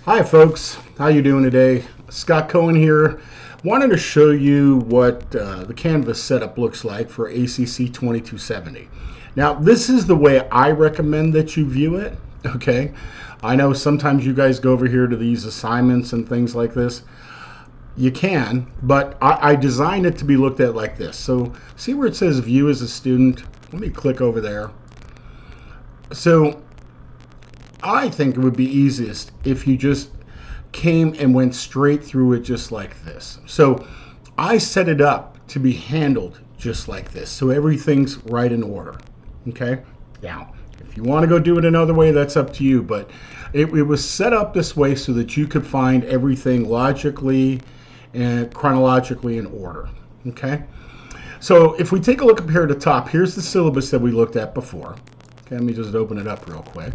Hi folks, how you doing today? Scott Cohen here. Wanted to show you what the Canvas setup looks like for ACC 2270. Now this is the way I recommend that you view it, okay? I know sometimes you guys go over here to these assignments and things like this. You can, but I designed it to be looked at like this. So see where it says view as a student? Let me click over there. So I think it would be easiest if you just came and went straight through it just like this. So I set it up to be handled just like this. So everything's right in order. Okay? Now, if you want to go do it another way, that's up to you. But it was set up this way so that you could find everything logically and chronologically in order. Okay? So if we take a look up here at the top, here's the syllabus that we looked at before. Okay, let me just open it up real quick.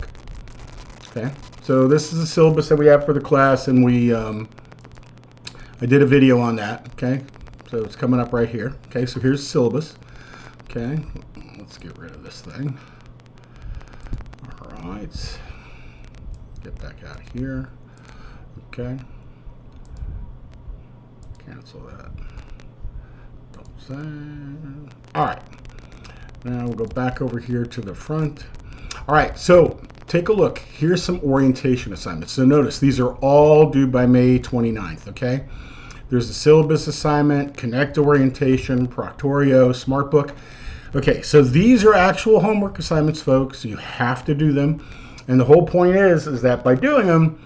Okay, so this is the syllabus that we have for the class, and I did a video on that. Okay, so it's coming up right here. Okay, so here's the syllabus. Okay, let's get rid of this thing. All right, get back out of here. Okay, cancel that. Don't save. All right, now we'll go back over here to the front. All right, so take a look. Here's some orientation assignments. So notice these are all due by May 29th, okay? There's a syllabus assignment, Connect orientation, Proctorio, Smartbook. Okay, so these are actual homework assignments, folks. You have to do them. And the whole point is that by doing them,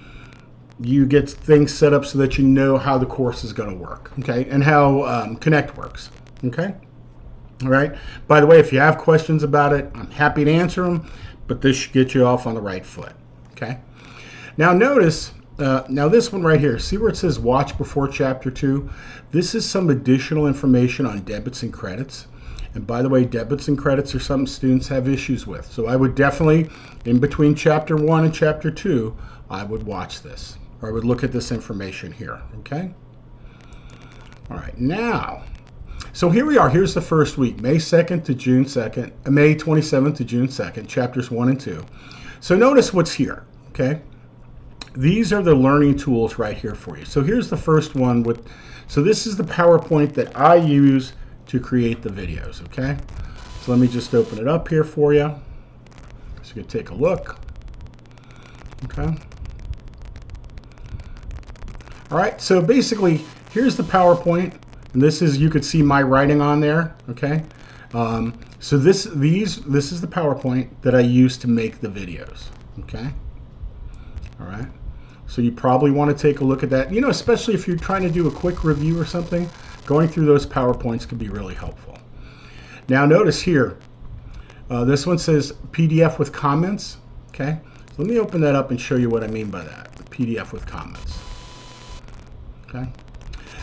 you get things set up so that you know how the course is going to work, okay? And how Connect works, okay? All right. By the way, if you have questions about it, I'm happy to answer them, but this should get you off on the right foot. Okay. Now notice, now this one right here, see where it says watch before chapter 2? This is some additional information on debits and credits. And by the way, debits and credits are something students have issues with. So I would definitely, in between chapter 1 and chapter 2, I would watch this, or I would look at this information here. Okay. All right. Now, so here we are. Here's the first week, May 2nd to June 2nd, May 27th to June 2nd, chapters 1 and 2. So notice what's here, okay? These are the learning tools right here for you. So here's the first one. So this is the PowerPoint that I use to create the videos, okay? So let me just open it up here for you. So you can take a look, okay? All right, so basically, here's the PowerPoint. And this is, you could see my writing on there, okay? So this is the PowerPoint that I use to make the videos, okay? All right. So you probably want to take a look at that. You know, especially if you're trying to do a quick review or something, going through those PowerPoints could be really helpful. Now notice here, this one says PDF with comments, okay? So let me open that up and show you what I mean by that, PDF with comments, okay?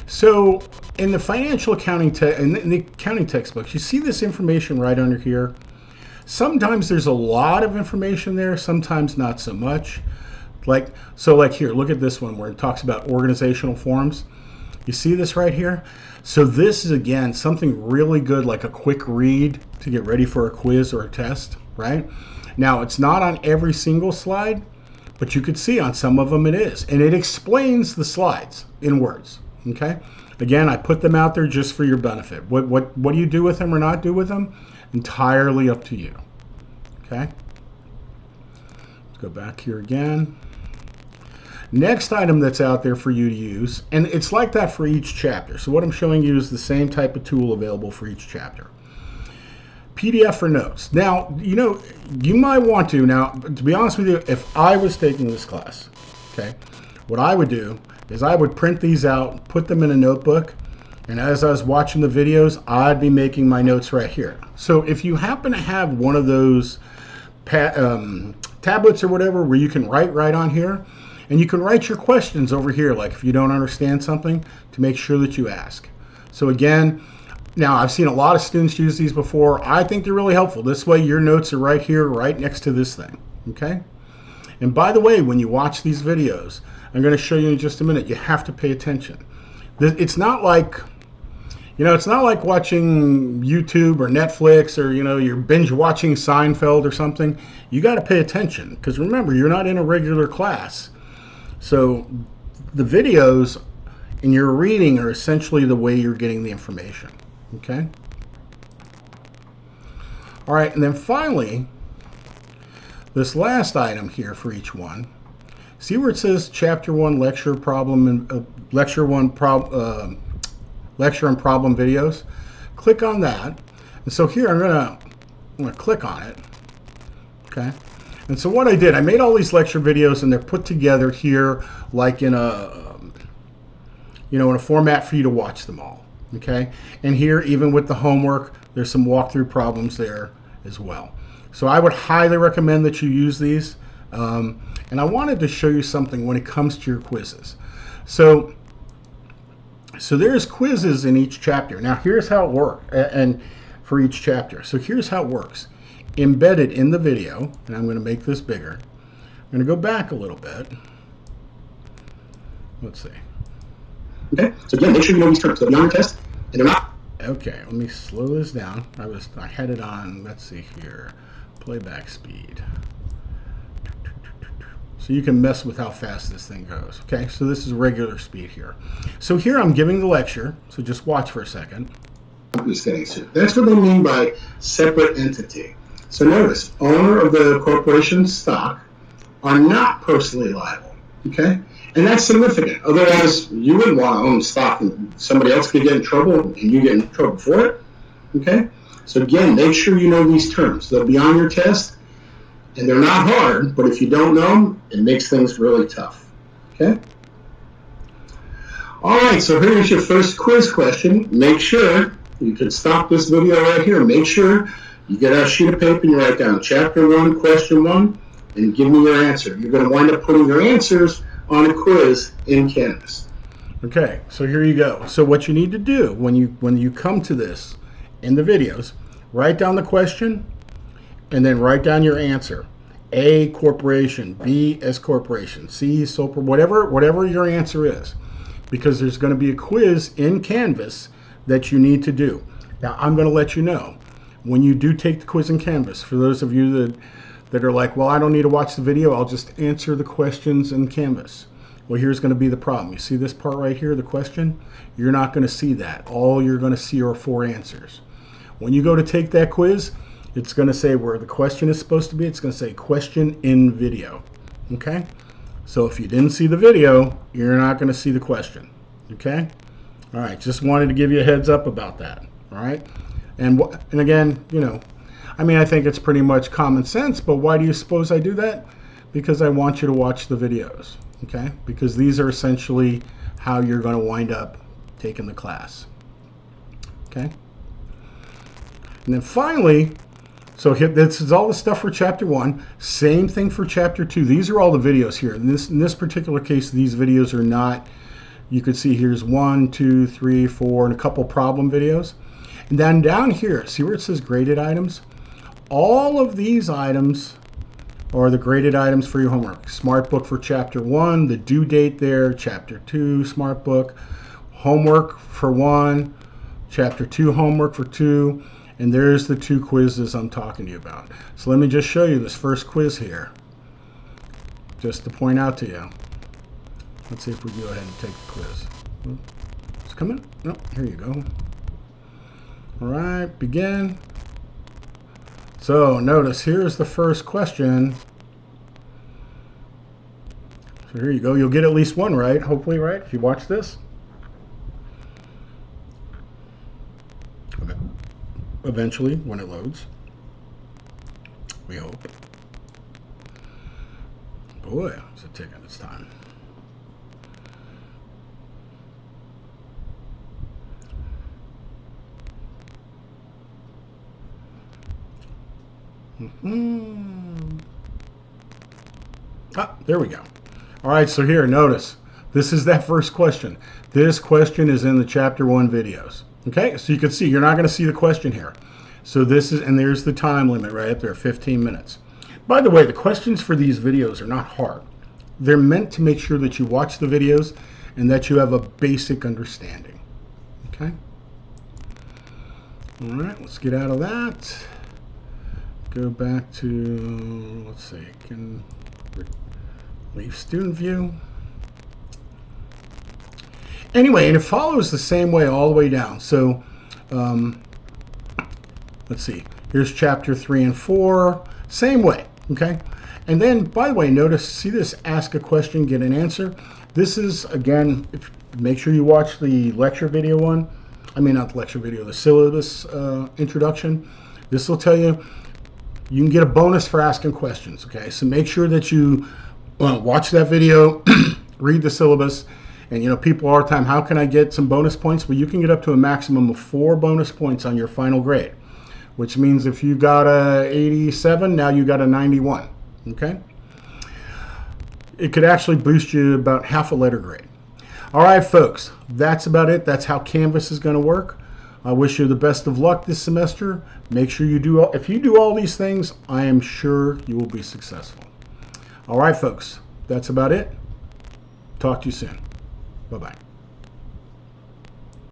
So in the financial accounting in the accounting textbooks, you see this information right under here. Sometimes there's a lot of information there, sometimes not so much. Like here, look at this one where it talks about organizational forms. You see this right here? So this is, again, something really good, like a quick read to get ready for a quiz or a test, right? Now, it's not on every single slide, but you could see on some of them it is. And it explains the slides in words. Okay. Again, I put them out there just for your benefit. What do you do with them or not do with them? Entirely up to you. Okay. Let's go back here again. Next item that's out there for you to use, and it's like that for each chapter. So what I'm showing you is the same type of tool available for each chapter. PDF for notes. Now, you know, you might want to. Now, to be honest with you, if I was taking this class, okay, what I would do is I would print these out, put them in a notebook, and as I was watching the videos, I'd be making my notes right here. So if you happen to have one of those tablets or whatever where you can write right on here, and you can write your questions over here, like if you don't understand something, to make sure that you ask. So again, now I've seen a lot of students use these before. I think they're really helpful. This way your notes are right here, right next to this thing, okay? And by the way, when you watch these videos, I'm going to show you in just a minute, you have to pay attention. It's not like, you know, it's not like watching YouTube or Netflix or, you know, you're binge watching Seinfeld or something. You got to pay attention because remember, you're not in a regular class. So the videos in your reading are essentially the way you're getting the information. Okay? All right, and then finally, this last item here for each one. See where it says Chapter 1 Lecture Problem and Lecture and Problem Videos? Click on that. And so here I'm gonna click on it. Okay. And so what I did, I made all these lecture videos, and they're put together here like in a in a format for you to watch them all. Okay. And here, even with the homework, there's some walkthrough problems there as well. So I would highly recommend that you use these. And I wanted to show you something when it comes to your quizzes. So there's quizzes in each chapter. Now here's how it works, and for each chapter. So here's how it works. Embedded in the video, and I'm going to make this bigger. I'm going to go back a little bit. Let's see. Okay, so again, make sure you know these terms. They'll be on your test, and they're not. Okay, let me slow this down. I had it on, let's see here, playback speed. So you can mess with how fast this thing goes. Okay, so this is regular speed here. So here I'm giving the lecture, so just watch for a second. That's what they mean by separate entity. So notice, owner of the corporation's stock are not personally liable. Okay? And that's significant. Otherwise, you wouldn't want to own stock and somebody else could get in trouble and you get in trouble for it. Okay? So again, make sure you know these terms. They'll be on your test, and they're not hard, but if you don't know them, it makes things really tough. Okay? All right, so here's your first quiz question. Make sure, you can stop this video right here. Make sure you get out a sheet of paper and you write down Chapter 1, Question 1, and give me your answer. You're going to wind up putting your answers on a quiz in Canvas. Okay, so here you go. So what you need to do when you come to this in the videos, write down the question and then write down your answer. A, corporation. B, S corporation. C, Soper, whatever your answer is. Because there's going to be a quiz in Canvas that you need to do. Now, I'm going to let you know, when you do take the quiz in Canvas, for those of you that are like, well, I don't need to watch the video, I'll just answer the questions in Canvas. Well, here's going to be the problem. You see this part right here, the question? You're not going to see that. All you're going to see are 4 answers. When you go to take that quiz, it's going to say where the question is supposed to be. It's going to say question in video. Okay? So if you didn't see the video, you're not going to see the question. Okay? All right, just wanted to give you a heads up about that. All right? And again, I think it's pretty much common sense, but why do you suppose I do that? Because I want you to watch the videos. Okay? Because these are essentially how you're going to wind up taking the class. Okay? And then finally, so this is all the stuff for Chapter 1. Same thing for Chapter 2. These are all the videos here. In this particular case, these videos are not, you could see here's 1, 2, 3, 4, and a couple problem videos. And then down here, see where it says graded items? All of these items are the graded items for your homework. Smart book for Chapter 1, the due date there, Chapter 2, smart book, homework for 1, Chapter 2, homework for 2, and there's the 2 quizzes I'm talking to you about. So let me just show you this first quiz here, just to point out to you. Let's see if we go ahead and take the quiz. It's coming? No, here you go. All right, begin. So notice here's the first question. So here you go. You'll get at least one right, hopefully, right, if you watch this. Okay. Eventually, when it loads. We hope. Boy, it's a ticking its time. Ah, there we go. All right, so here, notice, this is that first question. This question is in the Chapter 1 videos. Okay, so you can see, you're not going to see the question here. So this is, and there's the time limit right up there, 15 minutes. By the way, the questions for these videos are not hard. They're meant to make sure that you watch the videos and that you have a basic understanding. Okay? All right, let's get out of that. Go back to, let's see, can leave student view. Anyway, and it follows the same way all the way down. So let's see. Here's chapter 3 and 4. Same way, okay? And then, by the way, notice, see this ask a question, get an answer? This is, again, make sure you watch the lecture video one. I mean, not the lecture video, the syllabus introduction. This will tell you you can get a bonus for asking questions, okay? So make sure that you watch that video, read the syllabus, and you know, people all the time, how can I get some bonus points? Well, you can get up to a maximum of 4 bonus points on your final grade, which means if you got a 87, now you got a 91, okay? It could actually boost you about half a letter grade. All right, folks, that's about it. That's how Canvas is going to work. I wish you the best of luck this semester. Make sure you do, if you do all these things, I am sure you will be successful. All right, folks, that's about it. Talk to you soon. Bye-bye.